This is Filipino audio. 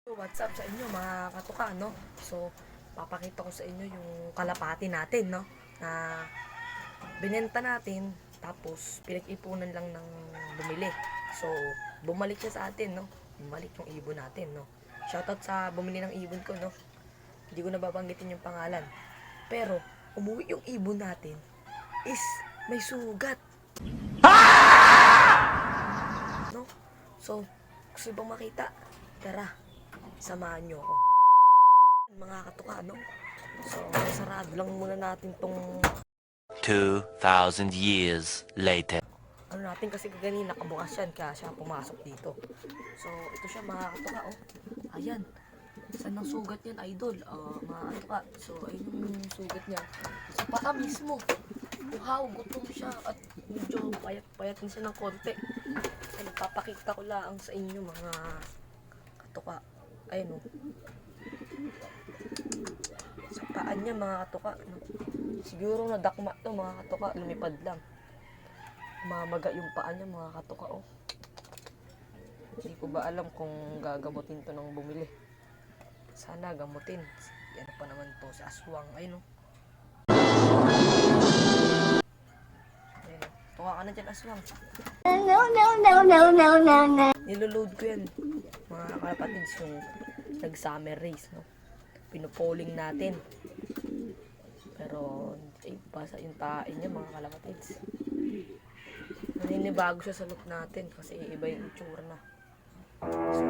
What's up sa inyo mga katuka, no? So, papakita ko sa inyo yung kalapati natin, no? Na binenta natin, tapos pinag-ipunan lang ng bumili. So, bumalik siya sa atin, no? Bumalik yung ibon natin, no? Shoutout sa bumili ng ibon ko, no? Hindi ko na babanggitin yung pangalan. Pero, umuwi yung ibon natin is may sugat. No? So, gusto bang makita? Tara, samahan nyo ako. Mga katuka, no? So, sarado lang muna natin tong 2,000 years later. ano natin kasi kanina nakabukas yan kaya siya pumasok dito. So, ito siya mga katuka, oh. Ayan. Saan ang sugat yan, idol? Mga katuka. So, ayun yung sugat niya. Sa pata mismo. Uhaw, gutom siya at medyo payat-payat din siya ng konti. Ay, papakita ko lang sa inyo mga katuka. Ayun, oh. Sa paan niya mga katuka, no? Siguro nadakma to mga katuka, lumipad lang. Mamaga yung paa niya mga katuka, oh. Hindi ko ba alam kung gagamutin to ng bumili. Sana gamutin. Yan pa naman to sa aswang. Ayun, oh. Ayun, oh. Tuwa ka na dyan, aswang. No. Niloload ko yan, mga kalapatids, yung nag-summer race, no? Pinupoling natin. Pero, basa yung tae niya, mga kalapatids. Naninibago siya sa look natin kasi iba yung itsura na. So,